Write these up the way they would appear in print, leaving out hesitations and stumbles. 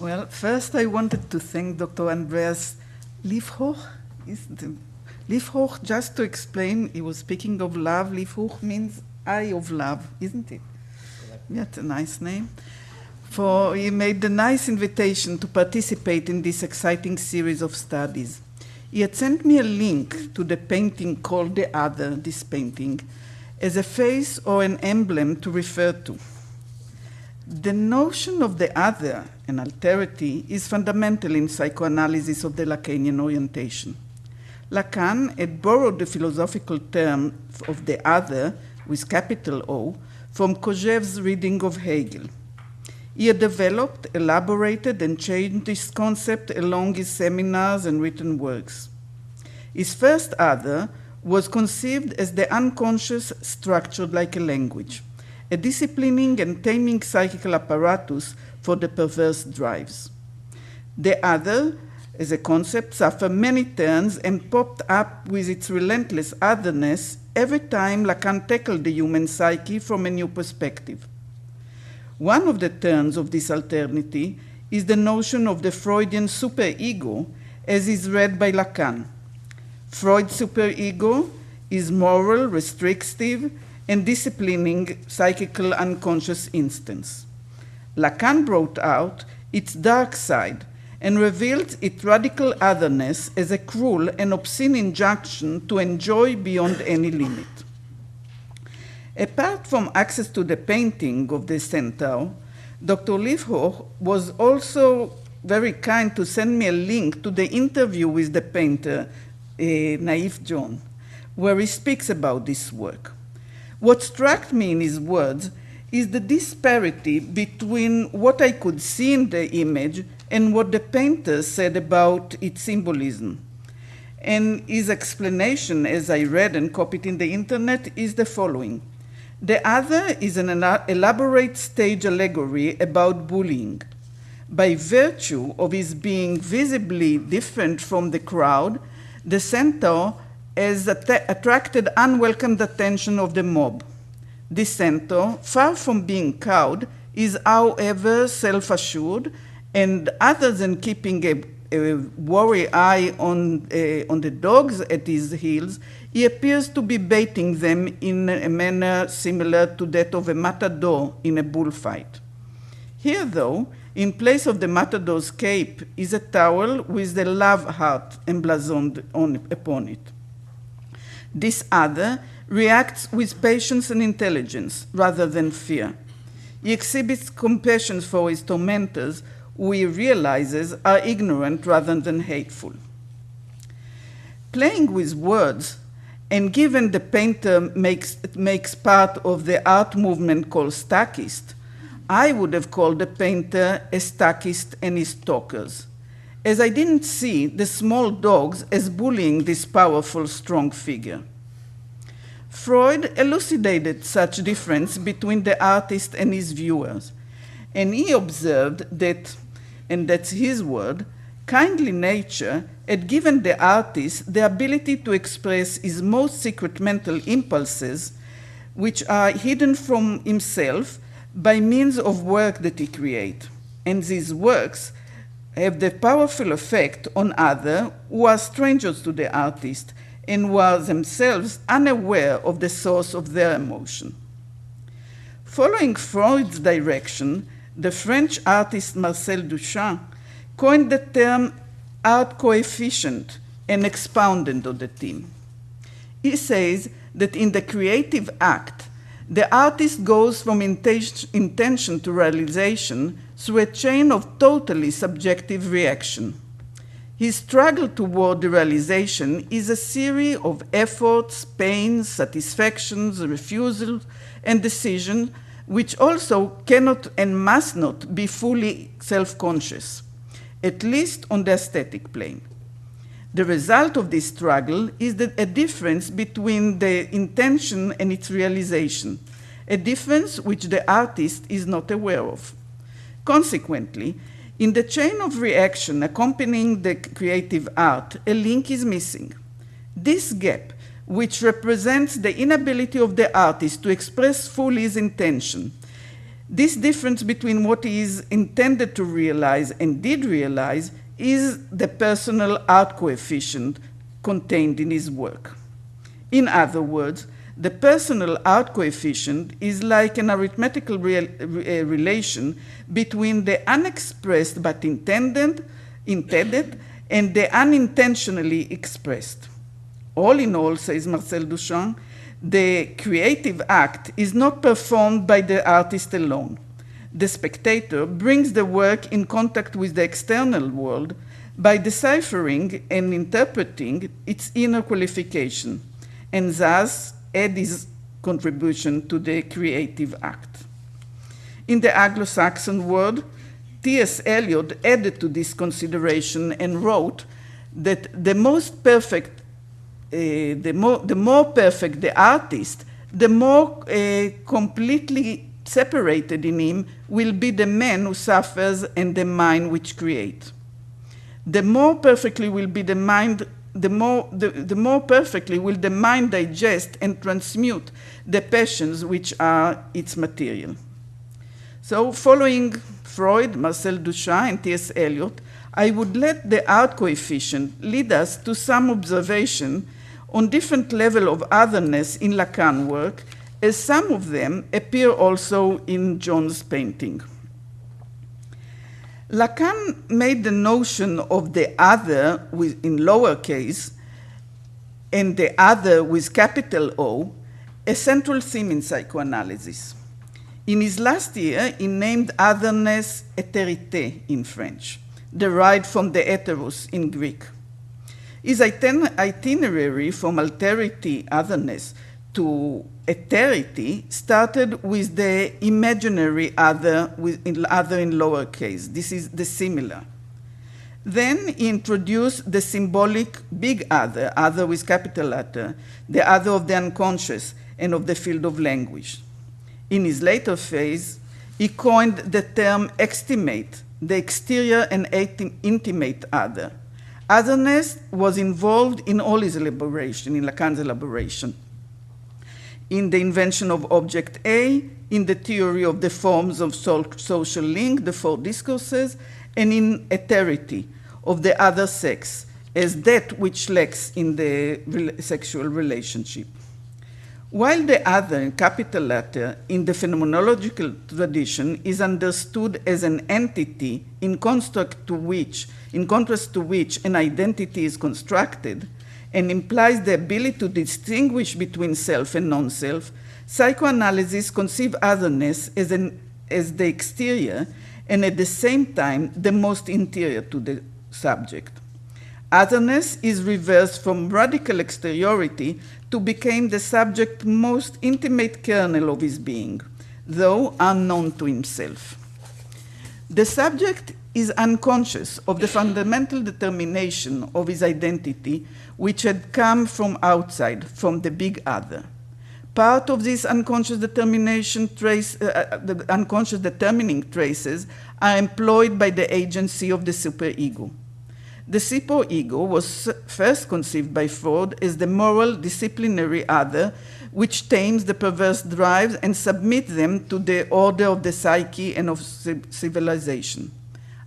Well, first I wanted to thank Dr. Andreas Liefhoch. Liefhoch, just to explain, he was speaking of love. Liefhoch means eye of love, isn't it? That's a nice name. For he made the nice invitation to participate in this exciting series of studies. He had sent me a link to the painting called The Other, this painting, as a face or an emblem to refer to. The notion of the other, an alterity, is fundamental in psychoanalysis of the Lacanian orientation. Lacan had borrowed the philosophical term of the other, with capital O, from Korzhev's reading of Hegel. He had developed, elaborated, and changed this concept along his seminars and written works. His first other was conceived as the unconscious structured like a language, a disciplining and taming psychical apparatus for the perverse drives. The other, as a concept, suffered many turns and popped up with its relentless otherness every time Lacan tackled the human psyche from a new perspective. One of the turns of this alternity is the notion of the Freudian superego as is read by Lacan. Freud's superego is moral, restrictive, and disciplining psychical unconscious instance. Lacan brought out its dark side and revealed its radical otherness as a cruel and obscene injunction to enjoy beyond any limit. Apart from access to the painting of the centaur, Dr. Liefhoch was also very kind to send me a link to the interview with the painter, Naif John, where he speaks about this work. What struck me in his words is the disparity between what I could see in the image and what the painter said about its symbolism. And his explanation, as I read and copied in the internet, is the following. The other is an elaborate stage allegory about bullying. By virtue of his being visibly different from the crowd, the centaur has attracted unwelcomed attention of the mob. This centaur, far from being cowed, is however self-assured, and other than keeping a wary eye on the dogs at his heels, he appears to be baiting them in a manner similar to that of a matador in a bullfight. Here, though, in place of the matador's cape is a towel with the love heart emblazoned upon it. This other reacts with patience and intelligence rather than fear. He exhibits compassion for his tormentors, who he realizes are ignorant rather than hateful. Playing with words, and given the painter makes part of the art movement called Stackist, I would have called the painter a Stackist and his stalkers, as I didn't see the small dogs as bullying this powerful, strong figure. Freud elucidated such difference between the artist and his viewers, and he observed that, and that's his word, kindly nature had given the artist the ability to express his most secret mental impulses, which are hidden from himself by means of work that he creates. And these works have the powerful effect on others who are strangers to the artist and who are themselves unaware of the source of their emotion. Following Freud's direction, the French artist Marcel Duchamp coined the term art coefficient and expounded on the theme. He says that in the creative act, the artist goes from intention to realization through a chain of totally subjective reaction. His struggle toward the realization is a series of efforts, pains, satisfactions, refusals, and decisions, which also cannot and must not be fully self-conscious, at least on the aesthetic plane. The result of this struggle is a difference between the intention and its realization, a difference which the artist is not aware of. Consequently, in the chain of reaction accompanying the creative art, a link is missing. This gap, which represents the inability of the artist to express fully his intention, This difference between what he is intended to realize and did realize is the personal art coefficient contained in his work. In other words, the personal art coefficient is like an arithmetical relation between the unexpressed but intended and the unintentionally expressed. All in all, says Marcel Duchamp, the creative act is not performed by the artist alone. The spectator brings the work in contact with the external world by deciphering and interpreting its inner qualification, and thus add his contribution to the creative act. In the Anglo-Saxon world, T.S. Eliot added to this consideration and wrote that the more perfect the artist, the more completely separated in him will be the man who suffers and the mind which creates. The more perfectly will be the mind, the more perfectly will the mind digest and transmute the passions which are its material. So, following Freud, Marcel Duchamp, and T.S. Eliot, I would let the art coefficient lead us to some observation on different level of otherness in Lacan work, as some of them appear also in John's painting. Lacan made the notion of the other in lowercase and the other with capital O a central theme in psychoanalysis. In his last year, he named otherness éthérité in French, derived from the heteros in Greek. His itinerary from alterity, otherness, to etherity started with the imaginary other, other in lowercase. This is the similar. Then he introduced the symbolic big other, other with capital letter, the other of the unconscious and of the field of language. In his later phase, he coined the term extimate, the exterior and intimate other. Otherness was involved in all his elaboration, in Lacan's elaboration. In the invention of object A, in the theory of the forms of social link, the four discourses, and in etherity of the other sex, as that which lacks in the sexual relationship. While the other, in capital letter, in the phenomenological tradition is understood as an entity in contrast to which an identity is constructed, and implies the ability to distinguish between self and non-self, psychoanalysis conceives otherness as the exterior and at the same time the most interior to the subject. Otherness is reversed from radical exteriority to become the subject's most intimate kernel of his being, though unknown to himself. The subject is unconscious of the fundamental determination of his identity, which had come from outside, from the big other. Part of this unconscious determination the unconscious determining traces are employed by the agency of the superego. The superego was first conceived by Freud as the moral, disciplinary other, which tames the perverse drives and submits them to the order of the psyche and of civilization.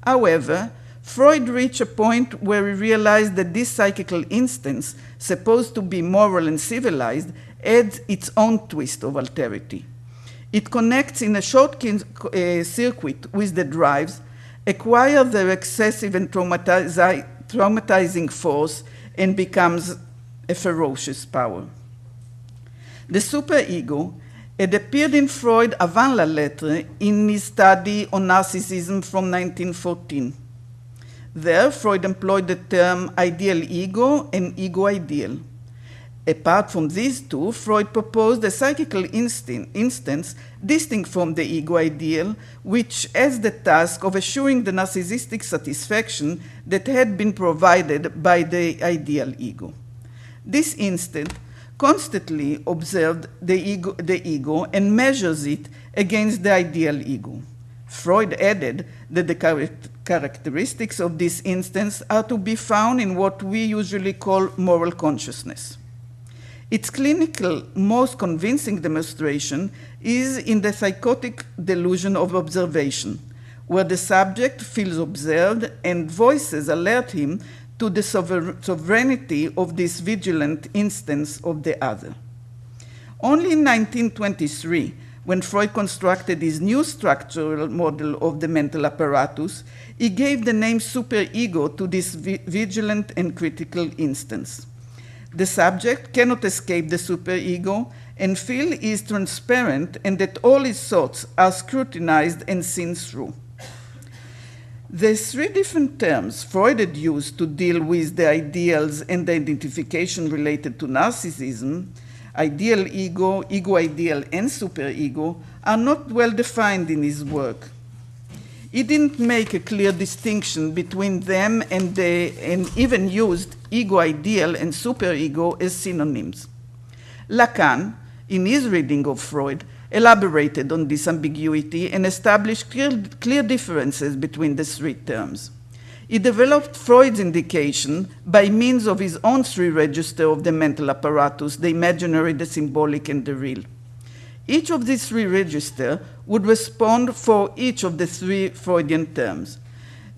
However, Freud reached a point where he realized that this psychical instance, supposed to be moral and civilized, adds its own twist of alterity. It connects in a short circuit with the drives, acquires their excessive and traumatizing force, and becomes a ferocious power. The superego had appeared in Freud avant la lettre in his study on narcissism from 1914. There, Freud employed the term ideal ego and ego ideal. Apart from these two, Freud proposed a psychical instance distinct from the ego ideal, which has the task of assuring the narcissistic satisfaction that had been provided by the ideal ego. This instant constantly observed the ego and measures it against the ideal ego. Freud added that the characteristics of this instance are to be found in what we usually call moral consciousness. Its clinical, most convincing demonstration is in the psychotic delusion of observation, where the subject feels observed and voices alert him to the sovereignty of this vigilant instance of the other. Only in 1923, when Freud constructed his new structural model of the mental apparatus, he gave the name superego to this vigilant and critical instance. The subject cannot escape the superego and feel he is transparent and that all his thoughts are scrutinized and seen through. The three different terms Freud had used to deal with the ideals and the identification related to narcissism, ideal ego, ego ideal, and superego, are not well defined in his work. He didn't make a clear distinction between them and even used ego ideal and superego as synonyms. Lacan, in his reading of Freud, elaborated on this ambiguity and established clear differences between the three terms. He developed Freud's indication by means of his own three registers of the mental apparatus, the imaginary, the symbolic, and the real. Each of these three registers would respond for each of the three Freudian terms.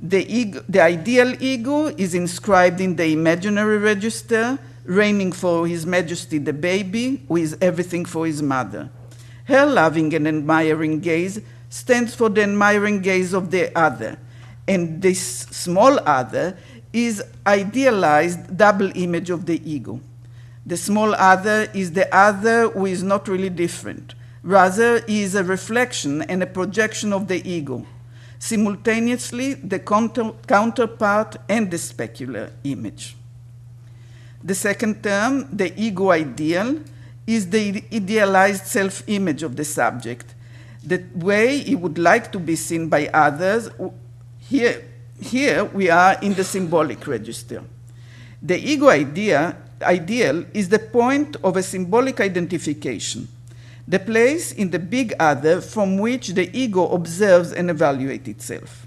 The ideal ego is inscribed in the imaginary register, reigning for His Majesty the baby, who is everything for his mother. Her loving and admiring gaze stands for the admiring gaze of the other, and this small other is idealized double image of the ego. The small other is the other who is not really different. Rather, he is a reflection and a projection of the ego, simultaneously the counterpart and the specular image. The second term, the ego ideal, is the idealized self-image of the subject, the way he would like to be seen by others. Here we are in the symbolic register. The ego ideal is the point of a symbolic identification, the place in the big other from which the ego observes and evaluates itself.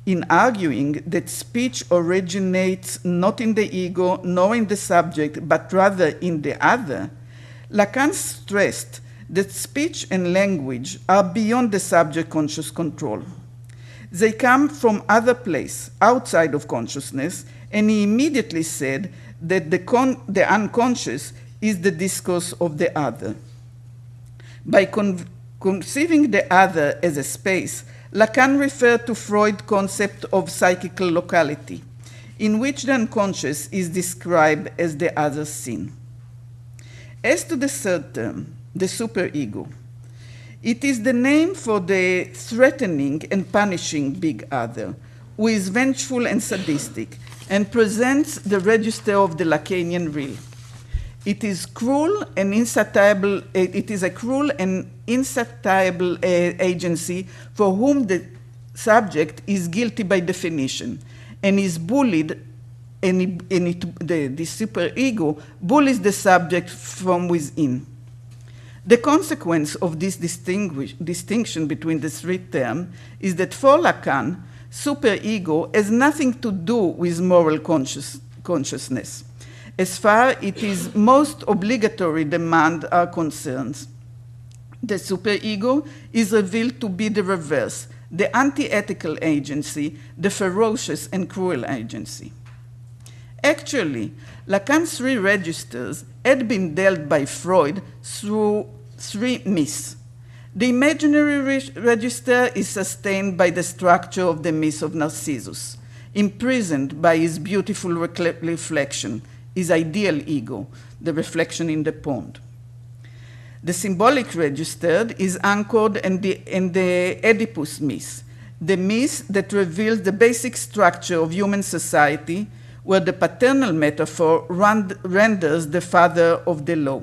In arguing that speech originates not in the ego nor in the subject, but rather in the other, Lacan stressed that speech and language are beyond the subject conscious control. They come from other place, outside of consciousness, and he immediately said that the unconscious is the discourse of the other. By conceiving the other as a space, Lacan referred to Freud's concept of psychical locality, in which the unconscious is described as the other scene. As to the third term, the superego, it is the name for the threatening and punishing big other, who is vengeful and sadistic, and presents the register of the Lacanian real. It is cruel and insatiable. It is a cruel and insatiable agency for whom the subject is guilty by definition, and is bullied. And the superego bullies the subject from within. The consequence of this distinction between the three terms is that for Lacan, superego has nothing to do with moral consciousness, as far it is most obligatory demand are concerned. The superego is revealed to be the reverse, the anti-ethical agency, the ferocious and cruel agency. Actually, Lacan's three registers had been dealt by Freud through three myths. The imaginary register is sustained by the structure of the myth of Narcissus, imprisoned by his beautiful reflection, his ideal ego, the reflection in the pond. The symbolic register is anchored in the Oedipus myth, the myth that reveals the basic structure of human society, where the paternal metaphor renders the father of the law.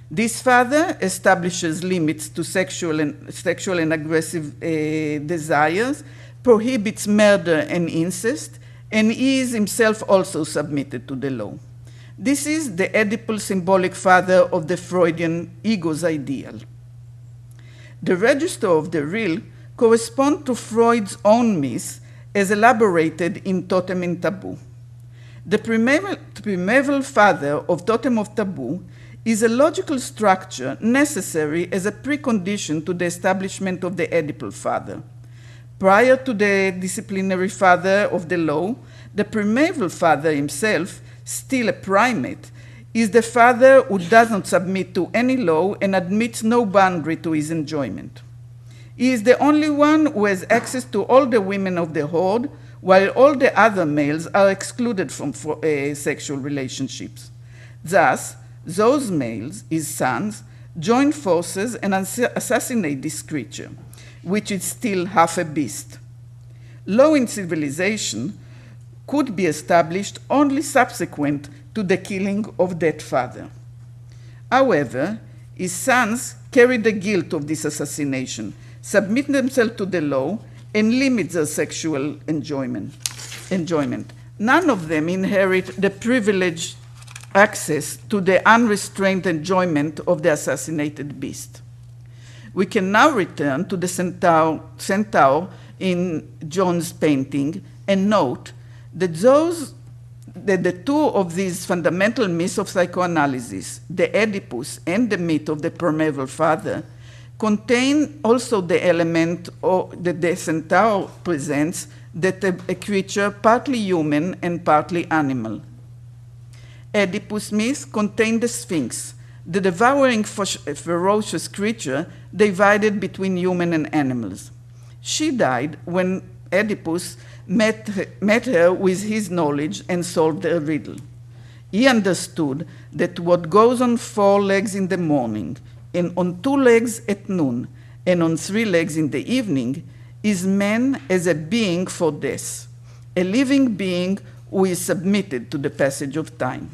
This father establishes limits to sexual and aggressive desires, prohibits murder and incest, and he is himself also submitted to the law. This is the Oedipal symbolic father of the Freudian ego's ideal. The register of the real corresponds to Freud's own myth as elaborated in Totem and Taboo. The primeval father of Totem of Taboo is a logical structure necessary as a precondition to the establishment of the Oedipal father. Prior to the disciplinary father of the law, the primeval father himself, still a primate, is the father who does not submit to any law and admits no boundary to his enjoyment. He is the only one who has access to all the women of the horde, while all the other males are excluded from sexual relationships. Thus, those males, his sons, join forces and assassinate this creature, which is still half a beast. Law in civilization could be established only subsequent to the killing of that father. However, his sons carry the guilt of this assassination, submit themselves to the law, and limit their sexual enjoyment. None of them inherit the privileged access to the unrestrained enjoyment of the assassinated beast. We can now return to the centaur in John's painting and note that the two of these fundamental myths of psychoanalysis, the Oedipus and the myth of the primeval father, contain also the element that the centaur presents, that a creature partly human and partly animal. Oedipus myths contain the Sphinx, the devouring ferocious creature divided between human and animals. She died when Oedipus met her with his knowledge and solved the riddle. He understood that what goes on 4 legs in the morning, and on 2 legs at noon, and on 3 legs in the evening, is man as a being for death, a living being who is submitted to the passage of time.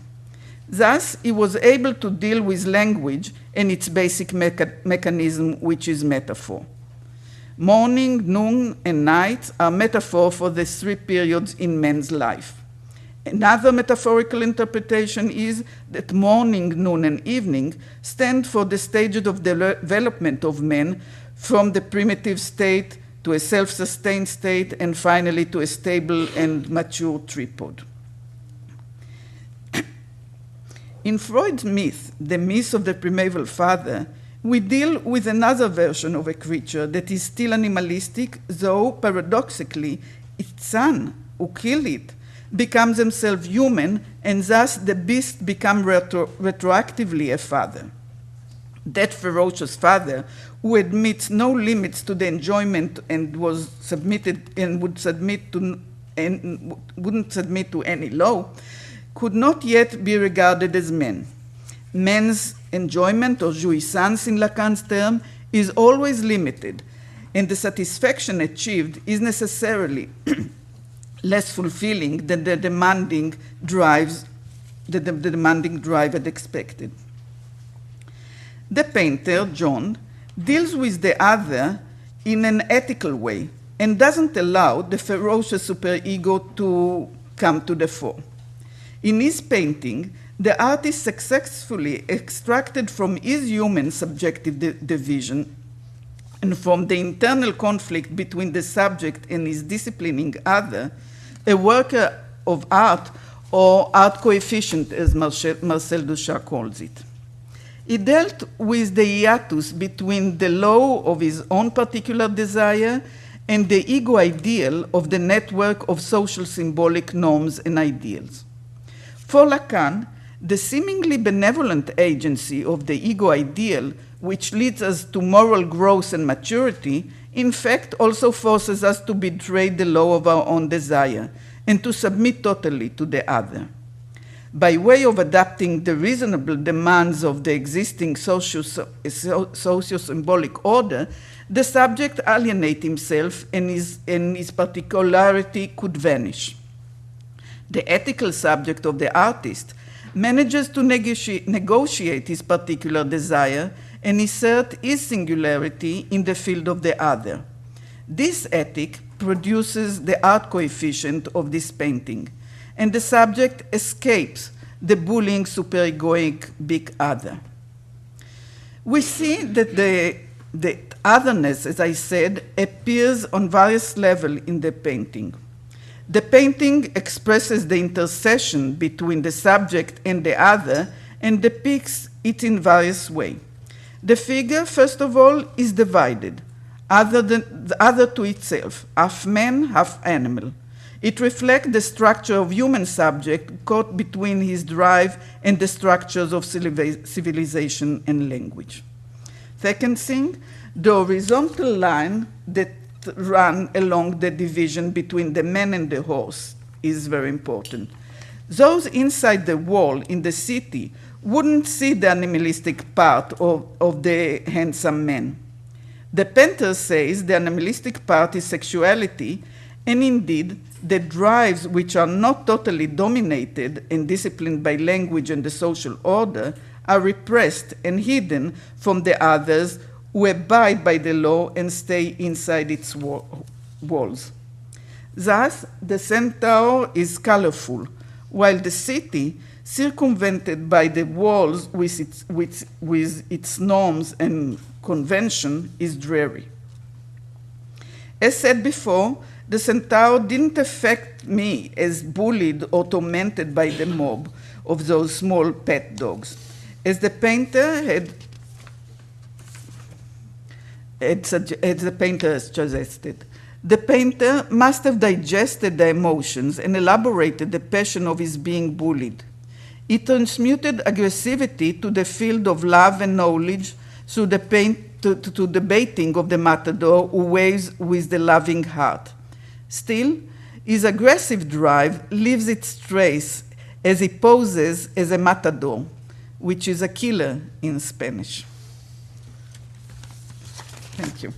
Thus, he was able to deal with language and its basic mechanism, which is metaphor. Morning, noon, and night are metaphor for the 3 periods in man's life. Another metaphorical interpretation is that morning, noon, and evening stand for the stages of development of man from the primitive state to a self-sustained state and finally to a stable and mature tripod. In Freud's myth, the myth of the primeval father, we deal with another version of a creature that is still animalistic, though paradoxically its son, who killed it, becomes himself human, and thus the beast becomes retroactively a father. That ferocious father, who admits no limits to the enjoyment and was submitted and wouldn't submit to any law, could not yet be regarded as man. Man's enjoyment, or jouissance in Lacan's term, is always limited, and the satisfaction achieved is necessarily less fulfilling than the demanding drive had expected. The painter, John, deals with the other in an ethical way and doesn't allow the ferocious superego to come to the fore. In his painting, the artist successfully extracted from his human subjective division and from the internal conflict between the subject and his disciplining other, a worker of art, or art coefficient, as Marcel Duchamp calls it. He dealt with the hiatus between the law of his own particular desire and the ego ideal of the network of social symbolic norms and ideals. For Lacan, the seemingly benevolent agency of the ego ideal, which leads us to moral growth and maturity, in fact also forces us to betray the law of our own desire and to submit totally to the other. By way of adapting the reasonable demands of the existing socio-symbolic order, the subject alienates himself and his particularity could vanish. The ethical subject of the artist manages to negotiate his particular desire and assert his singularity in the field of the other. This ethic produces the art coefficient of this painting, and the subject escapes the bullying superegoic big other. We see that the otherness, as I said, appears on various levels in the painting. The painting expresses the intersection between the subject and the other and depicts it in various ways. The figure, first of all, is divided, other to itself, half man, half animal. It reflects the structure of human subject caught between his drive and the structures of civilization and language. Second thing, the horizontal line that run along the division between the man and the horse is very important. Those inside the wall in the city wouldn't see the animalistic part of the handsome man. The painter says the animalistic part is sexuality, and indeed, the drives which are not totally dominated and disciplined by language and the social order are repressed and hidden from the others who abide by the law and stay inside its walls. Thus, the centaur is colorful, while the city, circumvented by the walls with its norms and convention, is dreary. As said before, the centaur didn't affect me as bullied or tormented by the mob of those small pet dogs. As the painter has suggested, the painter must have digested the emotions and elaborated the passion of his being bullied. He transmuted aggressivity to the field of love and knowledge through the to the baiting of the matador who waves with the loving heart. Still, his aggressive drive leaves its trace as he poses as a matador, which is a killer in Spanish. Thank you.